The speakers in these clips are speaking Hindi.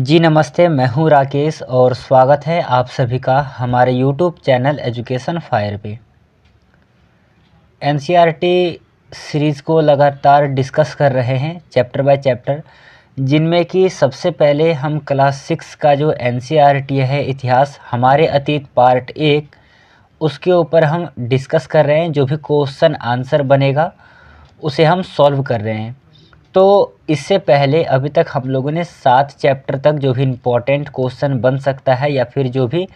जी नमस्ते, मैं हूँ राकेश और स्वागत है आप सभी का हमारे यूट्यूब चैनल एजुकेशन फायर पे। एनसीईआरटी सीरीज़ को लगातार डिस्कस कर रहे हैं चैप्टर बाय चैप्टर, जिनमें कि सबसे पहले हम क्लास 6 का जो एनसीईआरटी है इतिहास हमारे अतीत पार्ट 1 उसके ऊपर हम डिस्कस कर रहे हैं। जो भी क्वेश्चन आंसर बनेगा उसे हम सॉल्व कर रहे हैं। तो इससे पहले अभी तक हम लोगों ने 7 चैप्टर तक जो भी इम्पोर्टेंट क्वेश्चन बन सकता है या फिर जो भी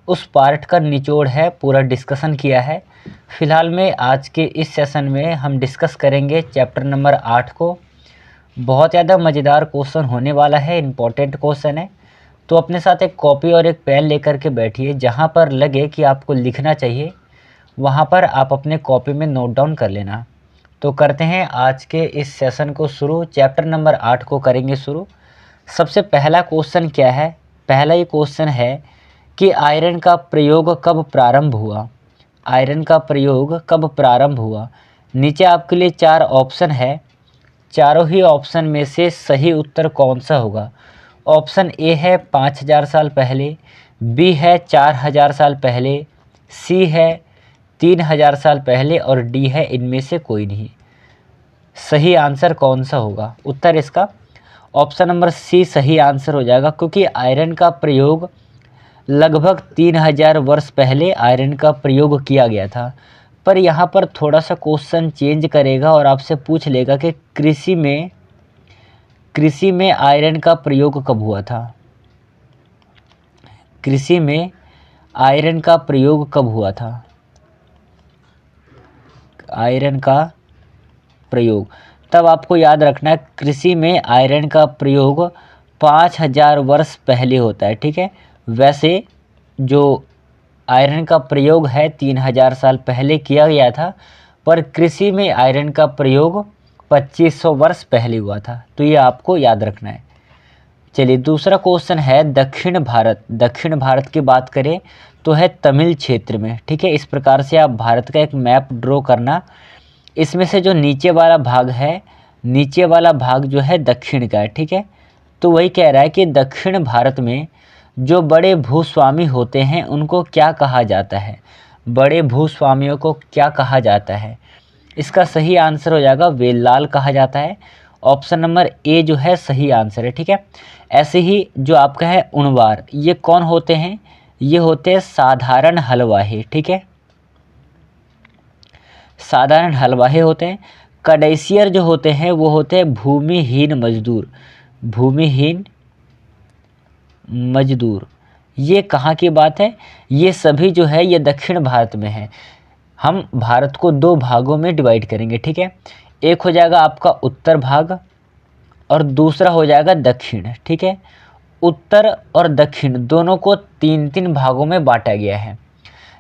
उस पार्ट का निचोड़ है पूरा डिस्कशन किया है। फ़िलहाल में आज के इस सेशन में हम डिस्कस करेंगे चैप्टर नंबर 8 को। बहुत ज़्यादा मज़ेदार क्वेश्चन होने वाला है, इम्पोर्टेंट क्वेश्चन है। तो अपने साथ एक कॉपी और एक पेन लेकर के बैठिए। जहाँ पर लगे कि आपको लिखना चाहिए वहाँ पर आप अपने कॉपी में नोट डाउन कर लेना। तो करते हैं आज के इस सेशन को शुरू। चैप्टर नंबर 8 को करेंगे शुरू। सबसे पहला क्वेश्चन क्या है? पहला ये क्वेश्चन है कि आयरन का प्रयोग कब प्रारंभ हुआ। आयरन का प्रयोग कब प्रारंभ हुआ। नीचे आपके लिए 4 ऑप्शन है। चारों ही ऑप्शन में से सही उत्तर कौन सा होगा? ऑप्शन ए है 5000 साल पहले, बी है 4000 साल पहले, सी है 3000 साल पहले और डी है इनमें से कोई नहीं। सही आंसर कौन सा होगा? उत्तर इसका ऑप्शन नंबर सी सही आंसर हो जाएगा, क्योंकि आयरन का प्रयोग लगभग 3000 वर्ष पहले आयरन का प्रयोग किया गया था। पर यहाँ पर थोड़ा सा क्वेश्चन चेंज करेगा और आपसे पूछ लेगा कि कृषि में आयरन का प्रयोग कब हुआ था। कृषि में आयरन का प्रयोग कब हुआ था? आयरन का प्रयोग तब आपको याद रखना है, कृषि में आयरन का प्रयोग 5000 वर्ष पहले होता है। ठीक है, वैसे जो आयरन का प्रयोग है 3000 साल पहले किया गया था, पर कृषि में आयरन का प्रयोग 2500 वर्ष पहले हुआ था। तो ये आपको याद रखना है। चलिए दूसरा क्वेश्चन है दक्षिण भारत। दक्षिण भारत की बात करें तो है तमिल क्षेत्र में। ठीक है, इस प्रकार से आप भारत का एक मैप ड्रॉ करना। इसमें से जो नीचे वाला भाग है, नीचे वाला भाग जो है दक्षिण का है। ठीक है, तो वही कह रहा है कि दक्षिण भारत में जो बड़े भूस्वामी होते हैं उनको क्या कहा जाता है। बड़े भूस्वामियों को क्या कहा जाता है? इसका सही आंसर हो जाएगा वेल्लाल कहा जाता है। ऑप्शन नंबर ए जो है सही आंसर है। ठीक है, ऐसे ही जो आपका है उणवार, ये कौन होते हैं? ये होते हैं साधारण हलवाही। ठीक है, साधारण हलवाही होते हैं। कडेसियर जो होते हैं वो होते हैं भूमिहीन मजदूर। भूमिहीन मजदूर ये कहाँ की बात है? ये सभी जो है ये दक्षिण भारत में है। हम भारत को 2 भागों में डिवाइड करेंगे। ठीक है, एक हो जाएगा आपका उत्तर भाग और दूसरा हो जाएगा दक्षिण। ठीक है, उत्तर और दक्षिण दोनों को 3-3 भागों में बांटा गया है।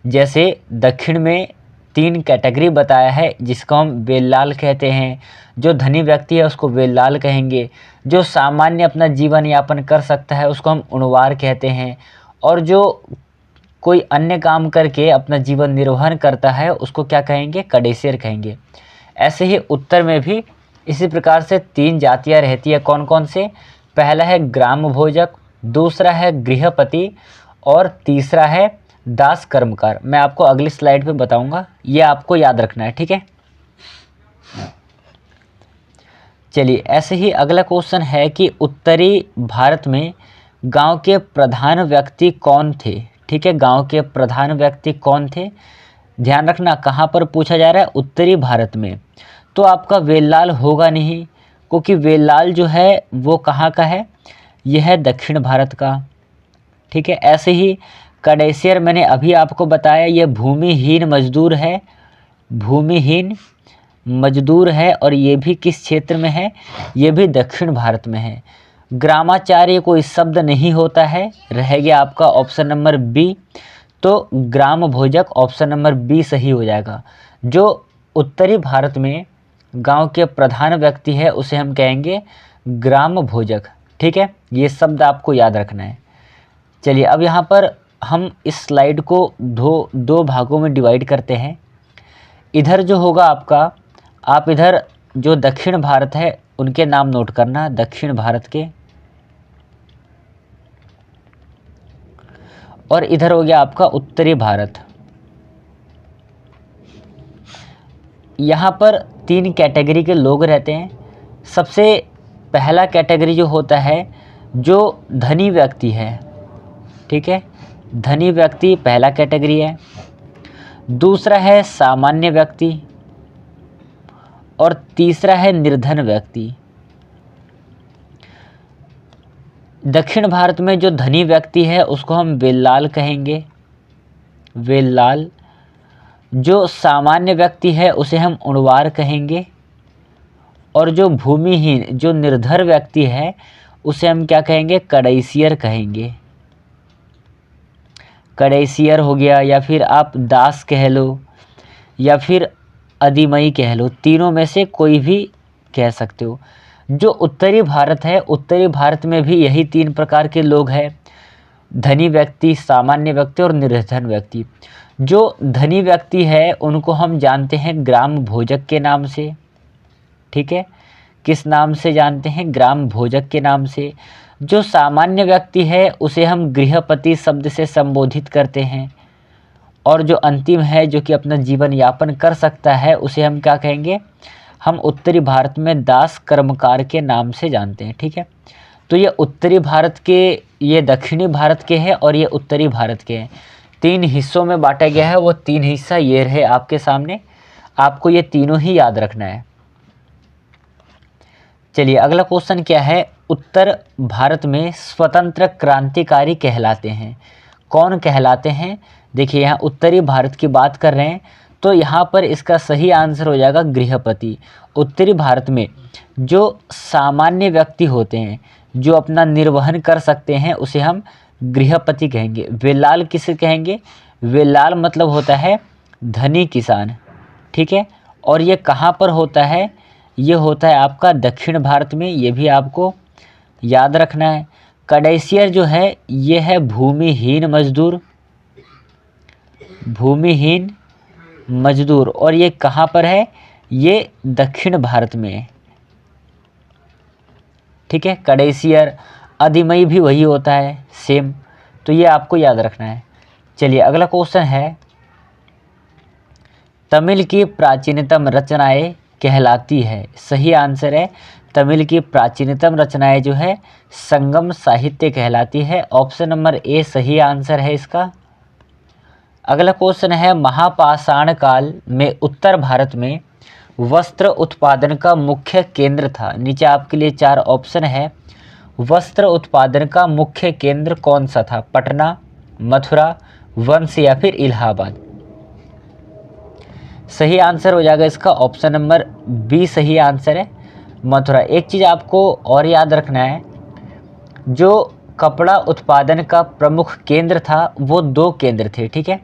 जैसे दक्षिण में 3 कैटेगरी बताया है, जिसको हम वेल्लाल कहते हैं। जो धनी व्यक्ति है उसको वेल्लाल कहेंगे। जो सामान्य अपना जीवन यापन कर सकता है उसको हम उणवार कहते हैं। और जो कोई अन्य काम करके अपना जीवन निर्वहन करता है उसको क्या कहेंगे? कडेसियर कहेंगे। ऐसे ही उत्तर में भी इसी प्रकार से 3 जातियाँ रहती है। कौन कौन से? पहला है ग्राम भोजक, दूसरा है गृहपति और तीसरा है दास कर्मकार। मैं आपको अगली स्लाइड पे बताऊंगा, ये आपको याद रखना है। ठीक है, चलिए ऐसे ही अगला क्वेश्चन है कि उत्तरी भारत में गांव के प्रधान व्यक्ति कौन थे। ठीक है, गांव के प्रधान व्यक्ति कौन थे? ध्यान रखना कहाँ पर पूछा जा रहा है? उत्तरी भारत में। तो आपका वेल्लाल होगा नहीं, क्योंकि वेल्लाल जो है वो कहाँ का है? यह है दक्षिण भारत का। ठीक है, ऐसे ही कडेसियर मैंने अभी आपको बताया ये भूमिहीन मजदूर है। भूमिहीन मजदूर है और ये भी किस क्षेत्र में है? ये भी दक्षिण भारत में है। ग्रामाचार्य कोई शब्द नहीं होता है, रह गया आपका ऑप्शन नंबर बी। तो ग्राम भोजक ऑप्शन नंबर बी सही हो जाएगा। जो उत्तरी भारत में गांव के प्रधान व्यक्ति है उसे हम कहेंगे ग्राम भोजक। ठीक है, ये शब्द आपको याद रखना है। चलिए अब यहाँ पर हम इस स्लाइड को दो भागों में डिवाइड करते हैं। इधर जो होगा आपका, आप इधर जो दक्षिण भारत है उनके नाम नोट करना। दक्षिण भारत के और इधर हो गया आपका उत्तरी भारत। यहाँ पर 3 कैटेगरी के लोग रहते हैं। सबसे पहला कैटेगरी जो होता है जो धनी व्यक्ति है, ठीक है, धनी व्यक्ति पहला कैटेगरी है। दूसरा है सामान्य व्यक्ति और तीसरा है निर्धन व्यक्ति। दक्षिण भारत में जो धनी व्यक्ति है उसको हम वेल्लाल कहेंगे, वेल्लाल। जो सामान्य व्यक्ति है उसे हम उणवार कहेंगे और जो भूमिहीन, जो निर्धर व्यक्ति है उसे हम क्या कहेंगे, कड़ैसियर कहेंगे। कड़ैसियर हो गया, या फिर आप दास कह लो या फिर अधिमई कह लो, तीनों में से कोई भी कह सकते हो। जो उत्तरी भारत है, उत्तरी भारत में भी यही 3 प्रकार के लोग हैं, धनी व्यक्ति, सामान्य व्यक्ति और निर्धन व्यक्ति। जो धनी व्यक्ति है उनको हम जानते हैं ग्राम भोजक के नाम से, ठीक है, किस नाम से जानते हैं, ग्राम भोजक के नाम से। जो सामान्य व्यक्ति है उसे हम गृहपति शब्द से संबोधित करते हैं और जो अंतिम है जो कि अपना जीवन यापन कर सकता है उसे हम क्या कहेंगे, हम उत्तरी भारत में दास कर्मकार के नाम से जानते हैं, ठीक है। तो ये उत्तरी भारत के, ये दक्षिणी भारत के हैं और ये उत्तरी भारत के हैं। 3 हिस्सों में बांटा गया है, वो 3 हिस्सा ये रहे आपके सामने, आपको ये तीनों ही याद रखना है। चलिए अगला क्वेश्चन क्या है, उत्तर भारत में स्वतंत्र क्रांतिकारी कहलाते हैं, कौन कहलाते हैं। देखिए यहाँ उत्तरी भारत की बात कर रहे हैं तो यहाँ पर इसका सही आंसर हो जाएगा गृहपति। उत्तरी भारत में जो सामान्य व्यक्ति होते हैं, जो अपना निर्वहन कर सकते हैं, उसे हम गृहपति कहेंगे। वेल्लाल किसे कहेंगे, वेल्लाल मतलब होता है धनी किसान, ठीक है। और ये कहाँ पर होता है, ये होता है आपका दक्षिण भारत में, ये भी आपको याद रखना है। कड़ैसियर जो है ये है भूमिहीन मजदूर, भूमिहीन मजदूर, और ये कहाँ पर है, ये दक्षिण भारत में है, ठीक है। कड़ैसियर, अधिमई भी वही होता है सेम, तो ये आपको याद रखना है। चलिए अगला क्वेश्चन है, तमिल की प्राचीनतम रचनाएं कहलाती है। सही आंसर है तमिल की प्राचीनतम रचनाएं जो है संगम साहित्य कहलाती है। ऑप्शन नंबर ए सही आंसर है इसका। अगला क्वेश्चन है, महापाषाण काल में उत्तर भारत में वस्त्र उत्पादन का मुख्य केंद्र था। नीचे आपके लिए 4 ऑप्शन है, वस्त्र उत्पादन का मुख्य केंद्र कौन सा था, पटना, मथुरा, वंश या फिर इलाहाबाद। सही आंसर हो जाएगा इसका ऑप्शन नंबर बी सही आंसर है, मथुरा। एक चीज़ आपको और याद रखना है, जो कपड़ा उत्पादन का प्रमुख केंद्र था वो 2 केंद्र थे, ठीक है।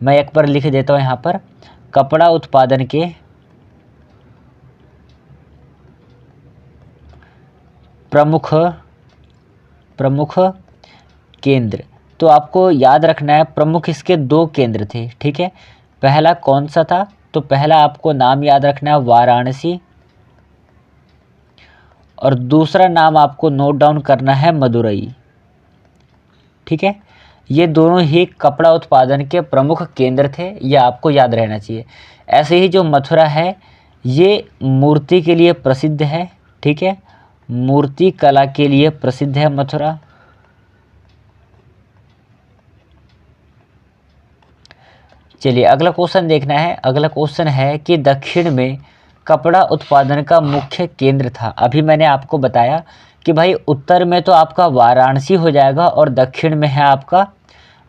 मैं एक बार लिख देता हूँ यहाँ पर, कपड़ा उत्पादन के प्रमुख केंद्र, तो आपको याद रखना है प्रमुख इसके 2 केंद्र थे, ठीक है। पहला कौन सा था, तो पहला आपको नाम याद रखना है वाराणसी, और दूसरा नाम आपको नोट डाउन करना है मदुरई, ठीक है। ये दोनों ही कपड़ा उत्पादन के प्रमुख केंद्र थे, ये आपको याद रहना चाहिए। ऐसे ही जो मथुरा है ये मूर्ति के लिए प्रसिद्ध है, ठीक है, मूर्ति कला के लिए प्रसिद्ध है मथुरा। चलिए अगला क्वेश्चन देखना है। अगला क्वेश्चन है कि दक्षिण में कपड़ा उत्पादन का मुख्य केंद्र था। अभी मैंने आपको बताया कि भाई उत्तर में तो आपका वाराणसी हो जाएगा और दक्षिण में है आपका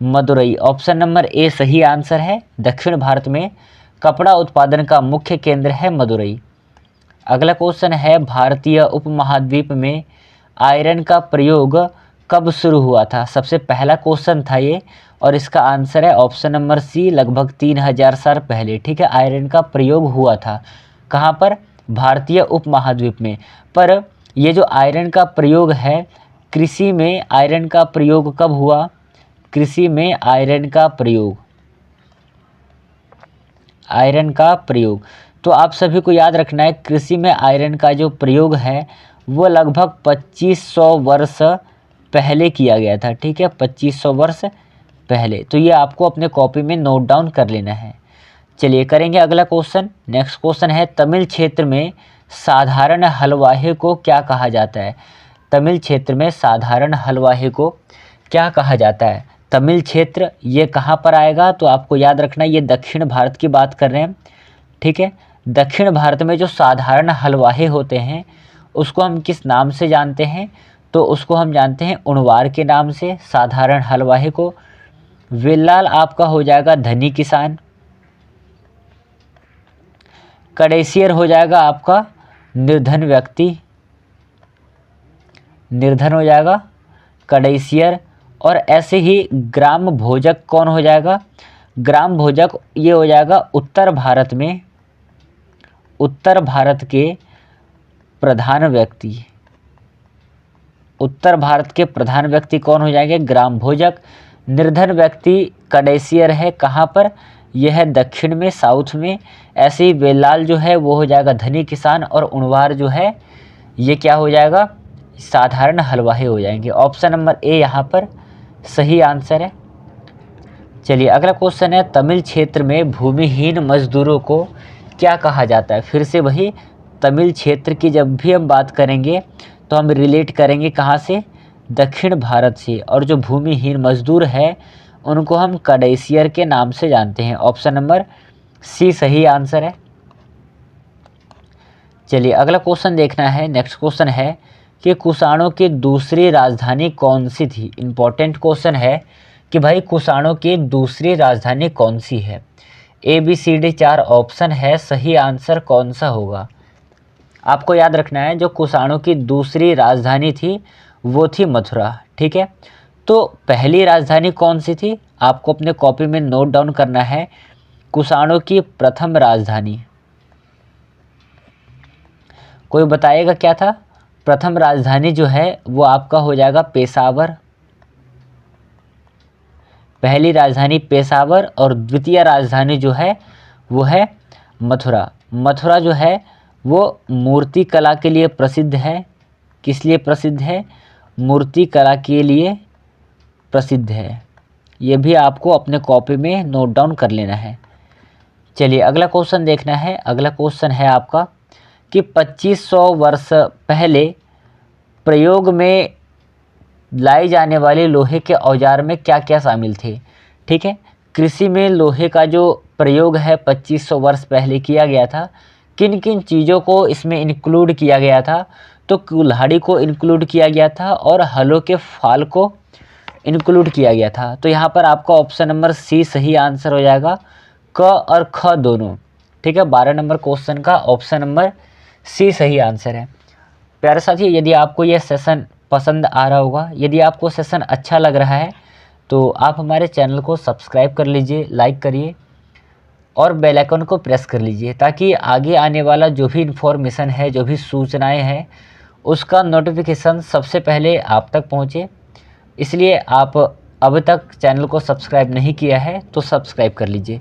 मदुरई। ऑप्शन नंबर ए सही आंसर है, दक्षिण भारत में कपड़ा उत्पादन का मुख्य केंद्र है मदुरई। अगला क्वेश्चन है, भारतीय उपमहाद्वीप में आयरन का प्रयोग कब शुरू हुआ था। सबसे पहला क्वेश्चन था ये, और इसका आंसर है ऑप्शन नंबर सी, लगभग 3000 साल पहले, ठीक है। आयरन का प्रयोग हुआ था कहाँ पर, भारतीय उपमहाद्वीप में। पर ये जो आयरन का प्रयोग है, कृषि में आयरन का प्रयोग कब हुआ, कृषि में आयरन का प्रयोग, तो आप सभी को याद रखना है कृषि में आयरन का जो प्रयोग है वो लगभग 2500 वर्ष पहले किया गया था, ठीक है, 2500 वर्ष पहले। तो ये आपको अपने कॉपी में नोट डाउन कर लेना है। चलिए करेंगे अगला क्वेश्चन। नेक्स्ट क्वेश्चन है, तमिल क्षेत्र में साधारण हलवाही को क्या कहा जाता है? तमिल क्षेत्र में साधारण हलवाही को क्या कहा जाता है? तमिल क्षेत्र ये कहाँ पर आएगा? तो आपको याद रखना ये दक्षिण भारत की बात कर रहे हैं, ठीक है। दक्षिण भारत में जो साधारण हलवाही होते हैं उसको हम किस नाम से जानते हैं? तो उसको हम जानते हैं उणवार के नाम से, साधारण हलवाही को। वेलाल आपका हो जाएगा धनी किसान। कड़ेसियर हो जाएगा आपका निर्धन व्यक्ति, निर्धन हो जाएगा कड़ेसियर। और ऐसे ही ग्राम भोजक कौन हो जाएगा? ग्राम भोजक ये हो जाएगा उत्तर भारत में, उत्तर भारत के प्रधान व्यक्ति। उत्तर भारत के प्रधान व्यक्ति कौन हो जाएंगे? ग्राम भोजक। निर्धन व्यक्ति कड़ेसियर है, कहाँ पर? यह है दक्षिण में, साउथ में। ऐसे ही वेलाल जो है वो हो जाएगा धनी किसान, और उणवार जो है ये क्या हो जाएगा? साधारण हलवाही हो जाएंगे। ऑप्शन नंबर ए यहाँ पर सही आंसर है। चलिए अगला क्वेश्चन है, तमिल क्षेत्र में भूमिहीन मजदूरों को क्या कहा जाता है? फिर से वही तमिल क्षेत्र की जब भी हम बात करेंगे तो हम रिलेट करेंगे कहाँ से? दक्षिण भारत से। और जो भूमिहीन मजदूर है उनको हम कड़ेसियर के नाम से जानते हैं। ऑप्शन नंबर सी सही आंसर है। चलिए अगला क्वेश्चन देखना है। नेक्स्ट क्वेश्चन है कि कुषाणों की दूसरी राजधानी कौन सी थी? इम्पॉर्टेंट क्वेश्चन है कि भाई कुषाणों की दूसरी राजधानी कौन सी है? A B C D 4 option है, सही आंसर कौन सा होगा? आपको याद रखना है जो कुषाणों की दूसरी राजधानी थी वो थी मथुरा, ठीक है। तो पहली राजधानी कौन सी थी? आपको अपने कॉपी में नोट डाउन करना है। कुषाणों की प्रथम राजधानी कोई बताएगा क्या था? प्रथम राजधानी जो है वो आपका हो जाएगा पेशावर। पहली राजधानी पेशावर और द्वितीय राजधानी जो है वो है मथुरा। मथुरा जो है वो मूर्ति कला के लिए प्रसिद्ध है। किस लिए प्रसिद्ध है? मूर्ति कला के लिए प्रसिद्ध है। ये भी आपको अपने कॉपी में नोट डाउन कर लेना है। चलिए अगला क्वेश्चन देखना है। अगला क्वेश्चन है आपका कि 2500 वर्ष पहले प्रयोग में लाई जाने वाले लोहे के औजार में क्या क्या शामिल थे? ठीक है, कृषि में लोहे का जो प्रयोग है 2500 वर्ष पहले किया गया था। किन किन चीज़ों को इसमें इंक्लूड किया गया था? तो कुल्हाड़ी को इंक्लूड किया गया था और हलों के फाल को इंक्लूड किया गया था। तो यहाँ पर आपका ऑप्शन नंबर सी सही आंसर हो जाएगा, क और ख दोनों, ठीक है। 12 नंबर क्वेश्चन का ऑप्शन नंबर सी सही आंसर है। प्यारे साथी, यदि आपको यह सेशन पसंद आ रहा होगा, यदि आपको सेशन अच्छा लग रहा है तो आप हमारे चैनल को सब्सक्राइब कर लीजिए, लाइक करिए और बेल आइकन को प्रेस कर लीजिए, ताकि आगे आने वाला जो भी इन्फॉर्मेशन है, जो भी सूचनाएं हैं, उसका नोटिफिकेशन सबसे पहले आप तक पहुंचे। इसलिए आप अब तक चैनल को सब्सक्राइब नहीं किया है तो सब्सक्राइब कर लीजिए।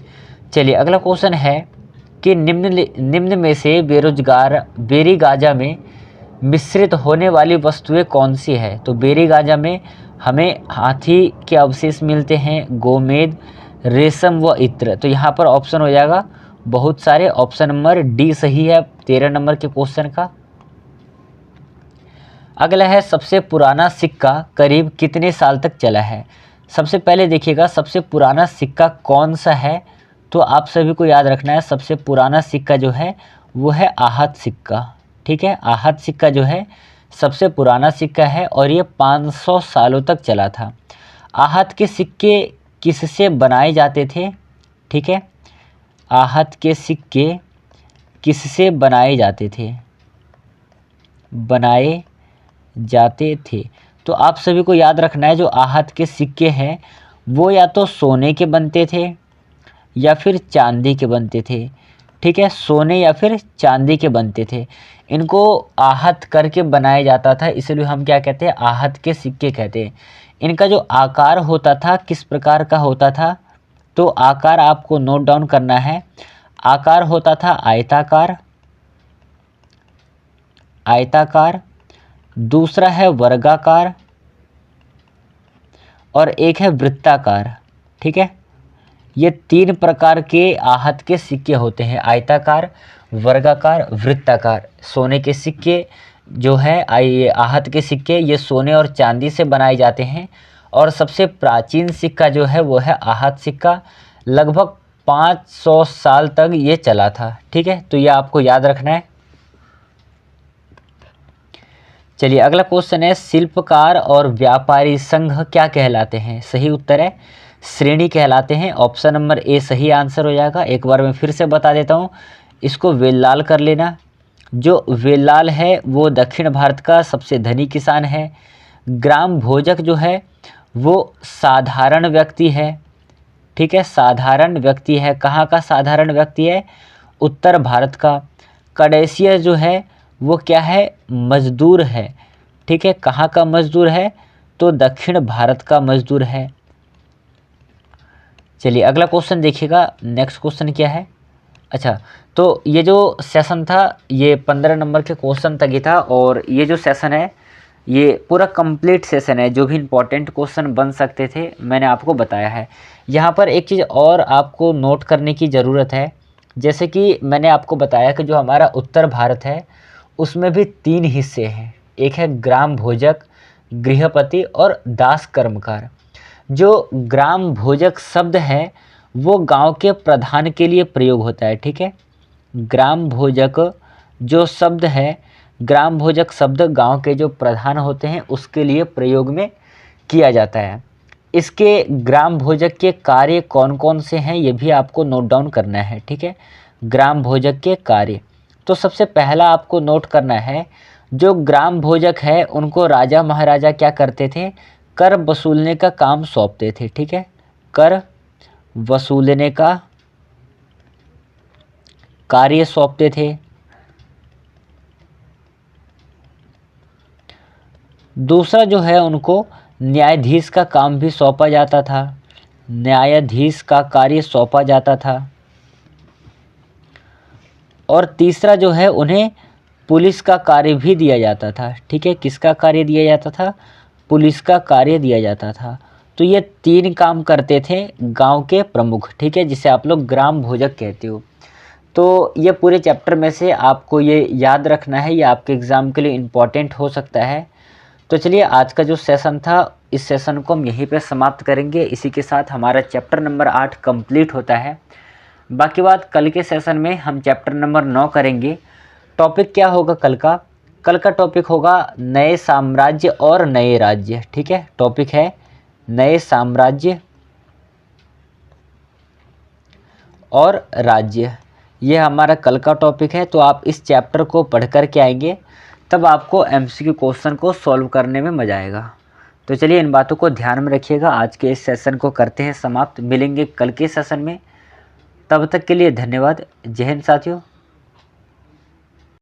चलिए अगला क्वेश्चन है कि निम्न में से बेरी गांजा में मिश्रित होने वाली वस्तुएं कौन सी है? तो बेरी गांजा में हमें हाथी के अवशेष मिलते हैं, गोमेद, रेशम व इत्र। तो यहाँ पर ऑप्शन हो जाएगा बहुत सारे। ऑप्शन नंबर डी सही है 13 नंबर के क्वेश्चन का। अगला है सबसे पुराना सिक्का करीब कितने साल तक चला है? सबसे पहले देखिएगा सबसे पुराना सिक्का कौन सा है? तो आप सभी को याद रखना है सबसे पुराना सिक्का जो है वो है आहत सिक्का, ठीक है। आहत सिक्का जो है सबसे पुराना सिक्का है और ये 500 सालों तक चला था। आहत के सिक्के किससे बनाए जाते थे? ठीक है, आहत के सिक्के किससे बनाए जाते थे? बनाए जाते थे। तो आप सभी को याद रखना है जो आहत के सिक्के हैं वो या तो सोने के बनते थे या फिर चांदी के बनते थे, ठीक है। सोने या फिर चांदी के बनते थे। इनको आहत करके बनाया जाता था, इसलिए हम क्या कहते हैं? आहत के सिक्के कहते हैं। इनका जो आकार होता था किस प्रकार का होता था? तो आकार आपको नोट डाउन करना है। आकार होता था आयताकार, आयताकार, दूसरा है वर्गाकार और एक है वृत्ताकार, ठीक है। ये 3 प्रकार के आहत के सिक्के होते हैं, आयताकार, वर्गाकार, वृत्ताकार। सोने के सिक्के जो है आहत के सिक्के ये सोने और चांदी से बनाए जाते हैं और सबसे प्राचीन सिक्का जो है वो है आहत सिक्का। लगभग 500 साल तक ये चला था, ठीक है। तो ये आपको याद रखना है। चलिए अगला क्वेश्चन है, शिल्पकार और व्यापारी संघ क्या कहलाते हैं? सही उत्तर है श्रेणी कहलाते हैं। ऑप्शन नंबर ए सही आंसर हो जाएगा। एक बार मैं फिर से बता देता हूँ, इसको वेल्लाल कर लेना। जो वेल्लाल है वो दक्षिण भारत का सबसे धनी किसान है। ग्राम भोजक जो है वो साधारण व्यक्ति है, ठीक है, साधारण व्यक्ति है। कहाँ का साधारण व्यक्ति है? उत्तर भारत का। कडेसिया जो है वो क्या है? मजदूर है, ठीक है। कहाँ का मजदूर है? तो दक्षिण भारत का मजदूर है। चलिए अगला क्वेश्चन देखिएगा, नेक्स्ट क्वेश्चन क्या है। अच्छा, तो ये जो सेशन था ये 15 नंबर के क्वेश्चन तक ही था और ये जो सेशन है ये पूरा कंप्लीट सेशन है। जो भी इम्पोर्टेंट क्वेश्चन बन सकते थे मैंने आपको बताया है। यहाँ पर एक चीज़ और आपको नोट करने की ज़रूरत है, जैसे कि मैंने आपको बताया कि जो हमारा उत्तर भारत है उसमें भी 3 हिस्से हैं। एक है ग्राम भोजक, गृहपति और दास कर्मकार। जो ग्राम भोजक शब्द है वो गांव के प्रधान के लिए प्रयोग होता है, ठीक है। ग्राम भोजक जो शब्द है, ग्राम भोजक शब्द गांव के जो प्रधान होते हैं उसके लिए प्रयोग में किया जाता है। इसके ग्राम भोजक के कार्य कौन कौन से हैं ये भी आपको नोट डाउन करना है, ठीक है। ग्राम भोजक के कार्य, तो सबसे पहला आपको नोट करना है, जो ग्राम भोजक है उनको राजा महाराजा क्या करते थे? कर वसूलने का काम सौंपते थे, ठीक है। कर वसूलने का कार्य सौंपते थे। दूसरा जो है उनको न्यायाधीश का काम भी सौंपा जाता था, न्यायाधीश का कार्य सौंपा जाता था। और तीसरा जो है उन्हें पुलिस का कार्य भी दिया जाता था, ठीक है। किसका कार्य दिया जाता था? पुलिस का कार्य दिया जाता था। तो ये 3 काम करते थे गांव के प्रमुख, ठीक है, जिसे आप लोग ग्राम भोजक कहते हो। तो ये पूरे चैप्टर में से आपको ये याद रखना है, ये आपके एग्ज़ाम के लिए इम्पॉर्टेंट हो सकता है। तो चलिए आज का जो सेशन था इस सेशन को हम यहीं पे समाप्त करेंगे। इसी के साथ हमारा चैप्टर नंबर 8 कंप्लीट होता है। बाकी बात कल के सेशन में हम चैप्टर नंबर 9 करेंगे। टॉपिक क्या होगा कल का? कल का टॉपिक होगा नए साम्राज्य और नए राज्य, ठीक है। टॉपिक है नए साम्राज्य और राज्य, ये हमारा कल का टॉपिक है। तो आप इस चैप्टर को पढ़ कर के आएंगे तब आपको एमसीक्यू क्वेश्चन को सॉल्व करने में मज़ा आएगा। तो चलिए इन बातों को ध्यान में रखिएगा। आज के इस सेशन को करते हैं समाप्त, मिलेंगे कल के सेशन में। तब तक के लिए धन्यवाद। जय हिंद साथियों।